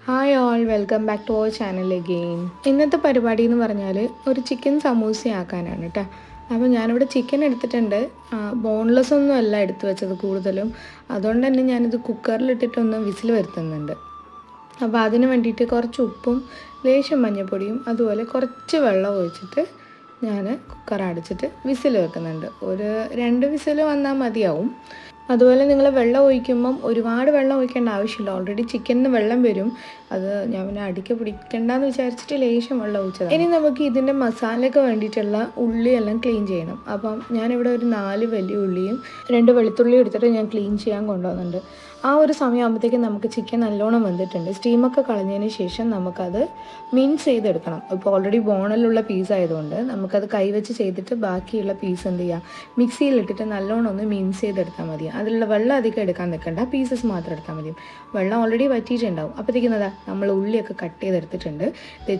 Hi all, welcome back to our channel again. ഇന്നത്തെ പരിപാടി എന്ന് പറഞ്ഞാൽ ഒരു ചിക്കൻ സമൂസ ആക്കാനാണ് കേട്ടോ. അപ്പോൾ ഞാനിവിടെ ചിക്കൻ എടുത്തിട്ടുണ്ട്. ബോൺലെസ് ഒന്നും അല്ല എടുത്തു വെച്ചത് കൂടുതലും. അതുകൊണ്ട് തന്നെ ഞാനിത് കുക്കറിലിട്ടിട്ടൊന്ന് വിസിൽ വരുത്തുന്നുണ്ട്. അപ്പോൾ അതിന് വേണ്ടിയിട്ട് കുറച്ച് ഉപ്പും ലേശം മഞ്ഞൾപ്പൊടിയും അതുപോലെ കുറച്ച് വെള്ളം ഒഴിച്ചിട്ട് ഞാൻ കുക്കർ അടച്ചിട്ട് വിസിൽ വെക്കുന്നുണ്ട്. ഒരു 2 വിസിൽ വന്നാൽ മതിയാവും. അതുപോലെ നിങ്ങൾ വെള്ളം ഒഴിക്കുമ്പം ഒരുപാട് വെള്ളം ഒഴിക്കേണ്ട ആവശ്യമില്ല. ഓൾറെഡി ചിക്കനിന് വെള്ളം വരും. അത് ഞാൻ പിന്നെ അടിക്ക് പിടിക്കണ്ടെന്ന് വിചാരിച്ചിട്ട് ലേശം വെള്ളം ഒഴിച്ചത്. ഇനി നമുക്ക് ഇതിൻ്റെ മസാലയ്ക്ക് വേണ്ടിയിട്ടുള്ള ഉള്ളിയെല്ലാം ക്ലീൻ ചെയ്യണം. അപ്പം ഞാനിവിടെ ഒരു 4 വലിയ ഉള്ളിയും 2 വെളുത്തുള്ളിയും എടുത്തിട്ട് ഞാൻ ക്ലീൻ ചെയ്യാൻ കൊണ്ടുവന്നുണ്ട്. ആ ഒരു സമയമാകുമ്പോഴത്തേക്കും നമുക്ക് ചിക്കൻ നല്ലോണം വെന്തിട്ടുണ്ട്. സ്റ്റീമൊക്കെ കളഞ്ഞതിന് ശേഷം നമുക്കത് മിൻസ് ചെയ്തെടുക്കണം. ഇപ്പോൾ ഓൾറെഡി ബോണിലുള്ള പീസ് ആയതുകൊണ്ട് നമുക്കത് കൈവച്ച് ചെയ്തിട്ട് ബാക്കിയുള്ള പീസ് എന്ത് ചെയ്യുക, മിക്സിയിലിട്ടിട്ട് നല്ലോണം ഒന്ന് മിൻസ് ചെയ്തെടുത്താൽ മതി. അതിലുള്ള വെള്ളം അധികം എടുക്കാൻ നിൽക്കണ്ട, പീസസ് മാത്രം എടുത്താൽ മതി. വെള്ളം ഓൾറെഡി വറ്റിയിട്ടുണ്ടാവും. അപ്പോഴത്തേക്കുന്നതാ നമ്മൾ ഉള്ളിയൊക്കെ കട്ട് ചെയ്തെടുത്തിട്ടുണ്ട്.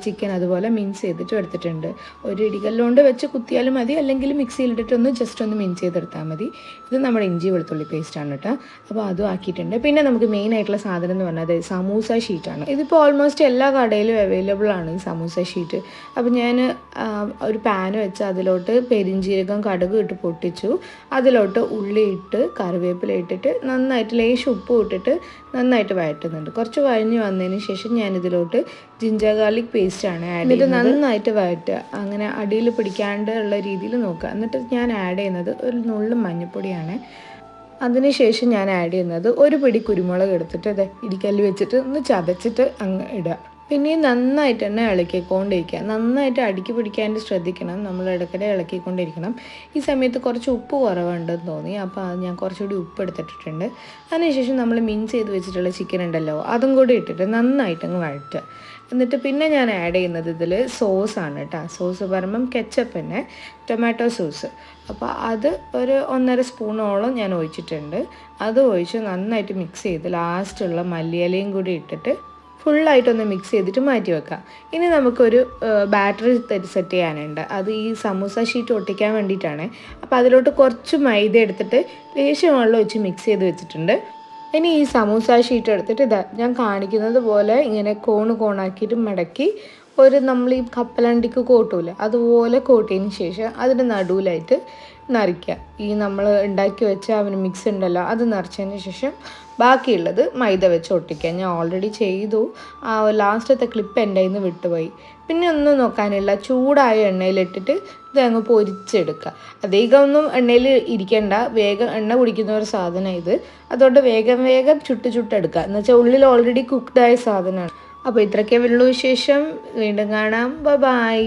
ചിക്കൻ അതുപോലെ മിൻസ് ചെയ്തിട്ടും എടുത്തിട്ടുണ്ട്. ഒരു ഇടികല്ലുകൊണ്ട് വെച്ച് കുത്തിയാലും മതി, അല്ലെങ്കിൽ മിക്സിയിലിട്ടിട്ടൊന്ന് ജസ്റ്റ് ഒന്ന് മിൻസ് ചെയ്തെടുത്താൽ മതി. ഇത് നമ്മുടെ ഇഞ്ചി വെളുത്തുള്ളി പേസ്റ്റാണ് കേട്ടോ. അപ്പോൾ അതും ആക്കിയിട്ടുണ്ട്. പിന്നെ നമുക്ക് മെയിൻ ആയിട്ടുള്ള സാധനം എന്ന് പറഞ്ഞത് സമൂസ ഷീറ്റാണ്. ഇതിപ്പോൾ ഓൾമോസ്റ്റ് എല്ലാ കടയിലും അവൈലബിൾ ആണ് ഈ സമൂസ ഷീറ്റ്. അപ്പോൾ ഞാൻ ഒരു പാന് വെച്ച് അതിലോട്ട് പെരിഞ്ജീരകം കടുക് ഇട്ട് പൊട്ടിച്ചു. അതിലോട്ട് ഉള്ളി ഇട്ട് കറിവേപ്പില ഇട്ടിട്ട് നന്നായിട്ട് ലേശം ഉപ്പ് ഇട്ടിട്ട് നന്നായിട്ട് വഴറ്റുന്നുണ്ട്. കുറച്ച് വഴഞ്ഞ് വന്നതിന് ശേഷം ഞാനിതിലോട്ട് ജിഞ്ചർ ഗാർലിക് പേസ്റ്റാണ് ആഡ് ചെയ്തിട്ട് നന്നായിട്ട് വഴറ്റുക. അങ്ങനെ അടിയിൽ പിടിക്കാണ്ട് ഉള്ള രീതിയിൽ നോക്കുക. എന്നിട്ട് ഞാൻ ആഡ് ചെയ്യുന്നത് ഒരു നുള്ളു മഞ്ഞൾപ്പൊടിയാണ്. അതിനുശേഷം ഞാൻ ആഡ് ചെയ്യുന്നത് ഒരു പിടി കുരുമുളക് എടുത്തിട്ട് ഇടിക്കല്ല് വെച്ചിട്ട് ഒന്ന് ചതച്ചിട്ട് അങ്ങ് ഇടുക. പിന്നെ നന്നായിട്ട് തന്നെ ഇളക്കിക്കൊണ്ടിരിക്കുക. നന്നായിട്ട് അടുക്കി പിടിക്കാണ്ട് ശ്രദ്ധിക്കണം. നമ്മൾ ഇടയ്ക്കിടെ ഇളക്കിക്കൊണ്ടിരിക്കണം. ഈ സമയത്ത് കുറച്ച് ഉപ്പ് കുറവുണ്ടെന്ന് തോന്നി, അപ്പോൾ ഞാൻ കുറച്ചുകൂടി ഉപ്പ് എടുത്തിട്ടുണ്ട്. അതിനുശേഷം നമ്മൾ മിൻസ് ചെയ്ത് വെച്ചിട്ടുള്ള ചിക്കൻ ഉണ്ടല്ലോ, അതും കൂടി ഇട്ടിട്ട് നന്നായിട്ടങ്ങ് വഴറ്റുക. എന്നിട്ട് പിന്നെ ഞാൻ ആഡ് ചെയ്യുന്നത് ഇതിൽ സോസാണ് കേട്ടോ. സോസ് പറയുമ്പം കെച്ചപ്പ് തന്നെ, ടൊമാറ്റോ സോസ്. അപ്പോൾ അത് ഒരു 1.5 സ്പൂണോളം ഞാൻ ഒഴിച്ചിട്ടുണ്ട്. അത് ഒഴിച്ച് നന്നായിട്ട് മിക്സ് ചെയ്ത് ലാസ്റ്റുള്ള മല്ലിയിലയും കൂടി ഇട്ടിട്ട് ഫുള്ളായിട്ടൊന്ന് മിക്സ് ചെയ്തിട്ട് മാറ്റി വെക്കാം. ഇനി നമുക്കൊരു ബാറ്ററി സെറ്റ് ചെയ്യാനുണ്ട്. അത് ഈ സമൂസ ഷീറ്റ് ഒട്ടിക്കാൻ വേണ്ടിയിട്ടാണ്. അപ്പോൾ അതിലോട്ട് കുറച്ച് മൈദ എടുത്തിട്ട് ലേശം വെള്ളം ഒഴിച്ച് മിക്സ് ചെയ്ത് വെച്ചിട്ടുണ്ട്. ഇനി ഈ സമൂസ ഷീറ്റ് എടുത്തിട്ട് ഞാൻ കാണിക്കുന്നത് പോലെ ഇങ്ങനെ കോണാക്കിയിട്ട് മടക്കി നമ്മൾ ഈ കപ്പലണ്ടിക്ക് കോട്ടൂല അതുപോലെ കോട്ടിയതിന് ശേഷം അതിൻ്റെ നടുവിലായിട്ട് നിറയ്ക്കുക. ഈ നമ്മൾ ഉണ്ടാക്കി വെച്ച മിക്സ് ഉണ്ടല്ലോ, അത് നിറച്ചതിന് ശേഷം ബാക്കിയുള്ളത് മൈദ വെച്ച് ഒട്ടിക്കുക. ഞാൻ ഓൾറെഡി ചെയ്തു. ആ ലാസ്റ്റത്തെ ക്ലിപ്പ് എൻ്റെ കയ്യിൽ നിന്ന് വിട്ടുപോയി. പിന്നെ ഒന്നും നോക്കാനില്ല, ചൂടായ എണ്ണയിലിട്ടിട്ട് ഇത് അങ്ങ് പൊരിച്ചെടുക്കുക. അധികം ഒന്നും എണ്ണയിൽ ഇരിക്കേണ്ട, വേഗം എണ്ണ കുടിക്കുന്ന ഒരു സാധനം ഇത്. അതുകൊണ്ട് വേഗം ചുട്ടെടുക്കുക. എന്ന് വെച്ചാൽ ഉള്ളിൽ ഓൾറെഡി കുക്ക്ഡായ സാധനമാണ്. അപ്പോൾ ഇത്രയൊക്കെ ഉള്ളൂ വിശേഷം. വീണ്ടും കാണാം. ബൈ.